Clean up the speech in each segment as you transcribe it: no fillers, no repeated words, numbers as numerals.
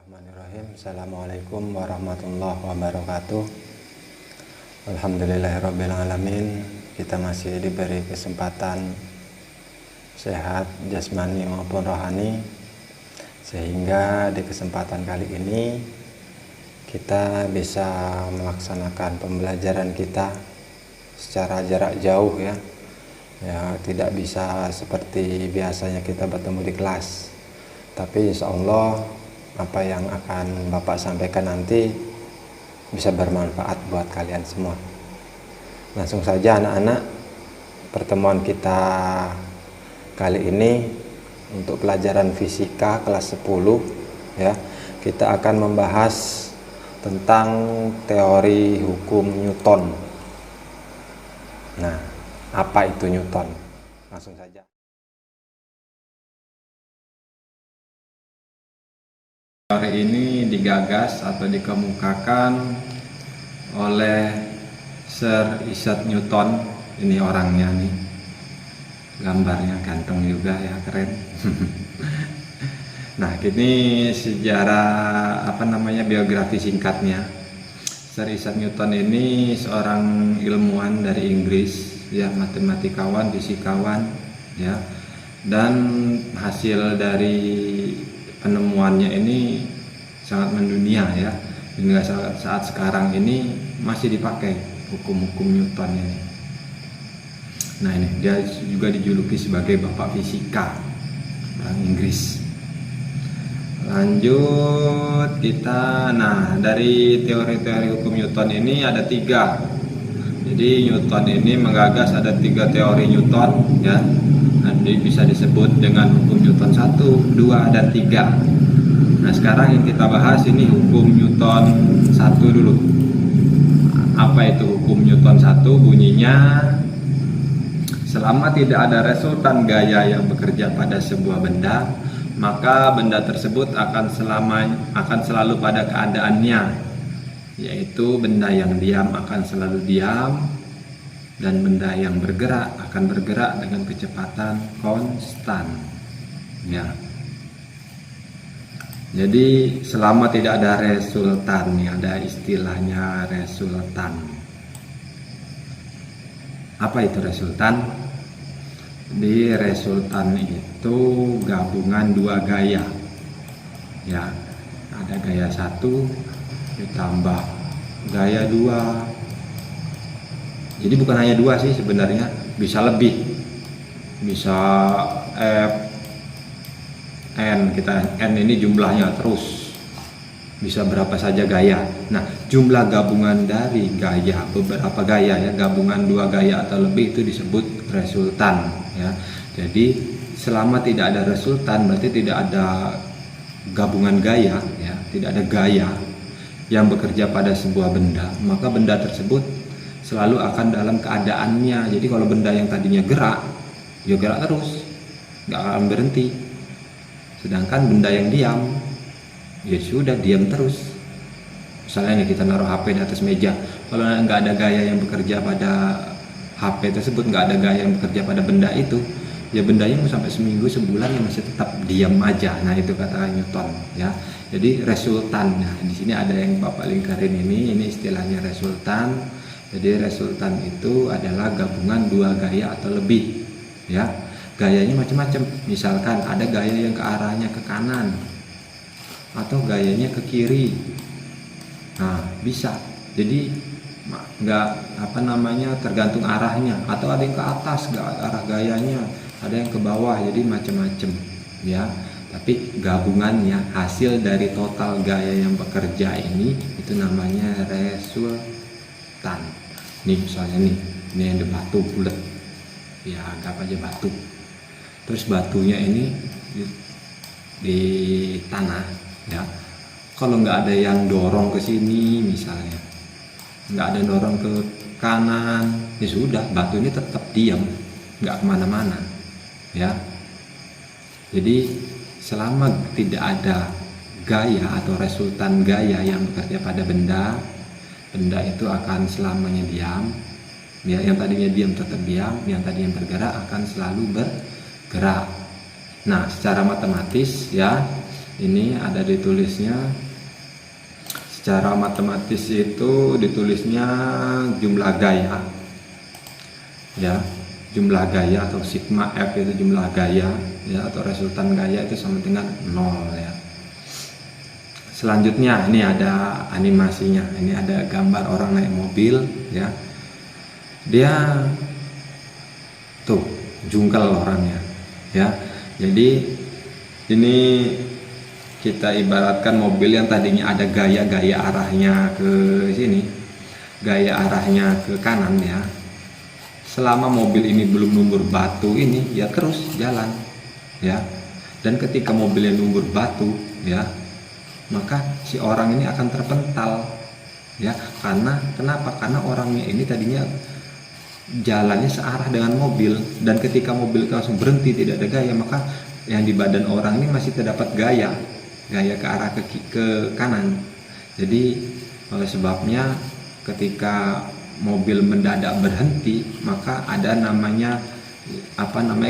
Bismillahirrahmanirrahim. Assalamualaikum warahmatullahi wabarakatuh. Alhamdulillahirrabbilalamin. Kita masih diberi kesempatan sehat jasmani maupun rohani, sehingga di kesempatan kali ini kita bisa melaksanakan pembelajaran kita secara jarak jauh ya, tidak bisa seperti biasanya kita bertemu di kelas, tapi insya Allah apa yang akan Bapak sampaikan nanti bisa bermanfaat buat kalian semua. Langsung saja anak-anak, pertemuan kita kali ini untuk pelajaran fisika kelas 10 ya, kita akan membahas tentang teori hukum Newton. Nah, apa itu Newton? Langsung saja. Teori ini digagas atau dikemukakan oleh Sir Isaac Newton. Ini orangnya nih, gambarnya ganteng juga ya, keren. Nah, ini sejarah biografi singkatnya. Sir Isaac Newton ini seorang ilmuwan dari Inggris ya, matematikawan, fisikawan ya, dan hasil dari penemuannya ini sangat mendunia ya, hingga saat sekarang ini masih dipakai hukum-hukum Newton ini. Nah, ini dia juga dijuluki sebagai bapak fisika orang Inggris. Lanjut kita, nah dari teori-teori hukum Newton ini ada 3. Jadi Newton ini menggagas ada 3 teori Newton ya. Nanti bisa disebut dengan hukum Newton 1, 2, dan 3. Nah, sekarang yang kita bahas ini hukum Newton 1 dulu. Apa itu hukum Newton 1? Bunyinya, selama tidak ada resultan gaya yang bekerja pada sebuah benda, maka benda tersebut akan selalu pada keadaannya, yaitu benda yang diam akan selalu diam, dan benda yang bergerak akan bergerak dengan kecepatan konstan ya. Jadi selama tidak ada resultan, ada istilahnya resultan. Apa itu resultan? Di resultan itu gabungan 2 gaya ya, ada gaya 1 ditambah gaya 2. Jadi bukan hanya 2 sih sebenarnya, bisa lebih, bisa F, N, N ini jumlahnya terus, bisa berapa saja gaya. Nah, jumlah gabungan dari gaya, beberapa gaya ya, gabungan 2 gaya atau lebih itu disebut resultan ya. Jadi selama tidak ada resultan berarti tidak ada gabungan gaya ya, tidak ada gaya yang bekerja pada sebuah benda, maka benda tersebut selalu akan dalam keadaannya. Jadi kalau benda yang tadinya gerak, ya gerak terus, nggak akan berhenti. Sedangkan benda yang diam, ya sudah diam terus. Misalnya nih, kita naruh HP di atas meja, kalau nggak ada gaya yang bekerja pada HP tersebut, nggak ada gaya yang bekerja pada benda itu, ya bendanya mau sampai seminggu, sebulan ya masih tetap diam aja. Nah, itu kata Newton ya. Jadi resultan. Nah, di sini ada yang Bapak lingkarin ini istilahnya resultan. Jadi resultan itu adalah gabungan 2 gaya atau lebih ya. Gayanya macam-macam. Misalkan ada gaya yang ke arahnya ke kanan atau gayanya ke kiri. Nah, bisa. Jadi nggak tergantung arahnya, atau ada yang ke atas arah gayanya, ada yang ke bawah, jadi macam-macam ya. Tapi gabungannya, hasil dari total gaya yang bekerja ini itu namanya resultan. Nih misalnya nih, ini ada batu bulat ya, anggap aja batu. Terus batunya ini di tanah ya. Kalau nggak ada yang dorong ke sini misalnya, nggak ada dorong ke kanan, ya sudah, batu ini tetap diam, nggak kemana-mana ya. Jadi selama tidak ada gaya atau resultan gaya yang bekerja pada benda itu akan selamanya diam ya. Yang tadinya diam tetap diam, yang tadinya bergerak akan selalu bergerak. Nah, secara matematis ya, ini ada ditulisnya secara matematis, itu ditulisnya jumlah gaya ya, jumlah gaya atau sigma F itu jumlah gaya ya, atau resultan gaya itu sama dengan 0 ya. Selanjutnya ini ada animasinya, ini ada gambar orang naik mobil ya, dia tuh jungkel orangnya ya. Jadi ini kita ibaratkan mobil yang tadinya ada gaya arahnya ke sini, gaya arahnya ke kanan ya. Selama mobil ini belum numbur batu ini, ya terus jalan ya. Dan ketika mobilnya numbur batu ya, maka si orang ini akan terpental ya. Karena kenapa? Karena orangnya ini tadinya jalannya searah dengan mobil, dan ketika mobil langsung berhenti tidak ada gaya, maka yang di badan orang ini masih terdapat gaya ke arah ke kanan. Jadi oleh sebabnya ketika mobil mendadak berhenti, maka ada namanya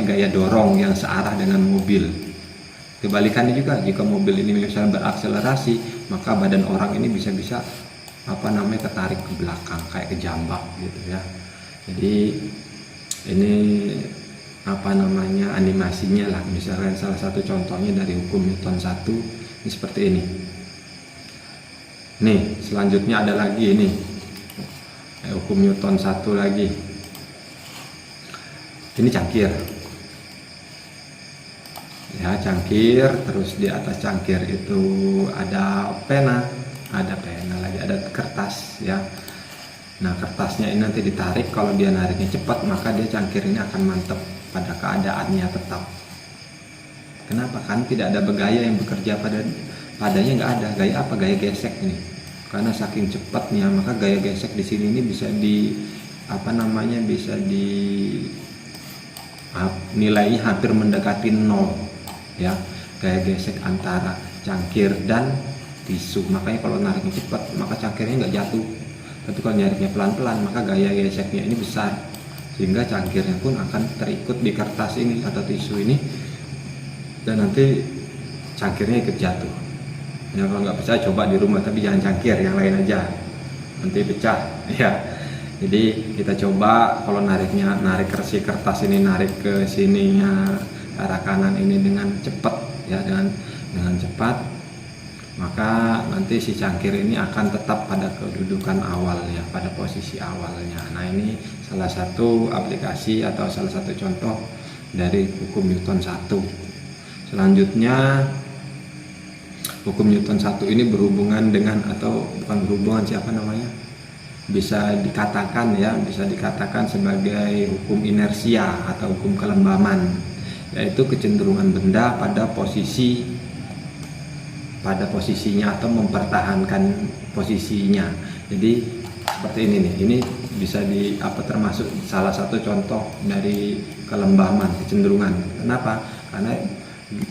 gaya dorong yang searah dengan mobil. Kebalikannya juga, jika mobil ini misalnya berakselerasi, maka badan orang ini bisa ketarik ke belakang kayak kejambak gitu ya. Jadi ini animasinya lah. Misalkan salah satu contohnya dari hukum Newton 1 ini seperti ini. Nih, selanjutnya ada lagi ini. Hukum Newton 1 lagi. Ini cangkir. Ya, cangkir, terus di atas cangkir itu ada pena lagi, ada kertas ya. Nah, kertasnya ini nanti ditarik, kalau dia nariknya cepat maka dia cangkir ini akan mantap pada keadaannya tetap. Kenapa? Kan tidak ada gaya yang bekerja padanya, nggak ada gaya apa, gaya gesek ini. Karena saking cepatnya, maka gaya gesek di sini ini bisa nilainya hampir mendekati 0 ya, gaya gesek antara cangkir dan tisu. Makanya kalau nariknya cepat maka cangkirnya nggak jatuh, tapi kalau nariknya pelan-pelan maka gaya geseknya ini besar, sehingga cangkirnya pun akan terikut di kertas ini atau tisu ini, dan nanti cangkirnya ikut jatuh ya. Kalau nggak percaya coba di rumah, tapi jangan cangkir, yang lain aja, nanti pecah ya. Jadi kita coba kalau narik kertas ini, narik ke sininya arah kanan ini dengan cepat ya, dengan cepat, maka nanti si cangkir ini akan tetap pada kedudukan awal ya, pada posisi awalnya. Nah, ini salah satu aplikasi atau salah satu contoh dari hukum Newton 1. Selanjutnya hukum Newton 1 ini berhubungan dengan, atau bukan berhubungan, bisa dikatakan sebagai hukum inersia atau hukum kelembaman, yaitu kecenderungan benda pada posisinya atau mempertahankan posisinya. Jadi seperti ini nih, ini bisa termasuk salah satu contoh dari kelembaman, kecenderungan. Kenapa? Karena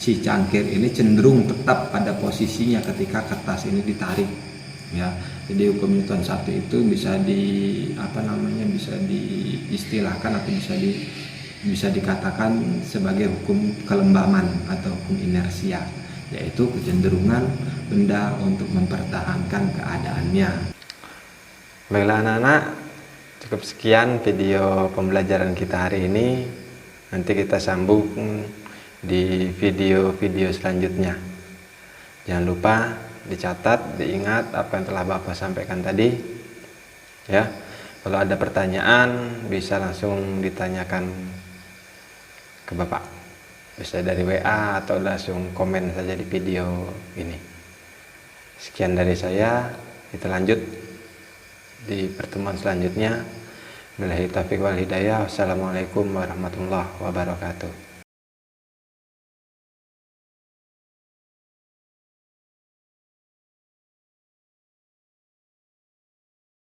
si cangkir ini cenderung tetap pada posisinya ketika kertas ini ditarik ya. Jadi hukum Newton 1 itu bisa diistilahkan atau bisa dikatakan sebagai hukum kelembaman atau hukum inersia, yaitu kecenderungan benda untuk mempertahankan keadaannya. Baiklah anak-anak, cukup sekian video pembelajaran kita hari ini. Nanti kita sambung di video-video selanjutnya. Jangan lupa dicatat, diingat apa yang telah Bapak sampaikan tadi ya. Kalau ada pertanyaan bisa langsung ditanyakan ke Bapak, bisa dari WA atau langsung komen saja di video ini. Sekian dari saya, kita lanjut di pertemuan selanjutnya. Billahi taufiq wal hidayah. Wassalamualaikum warahmatullahi wabarakatuh.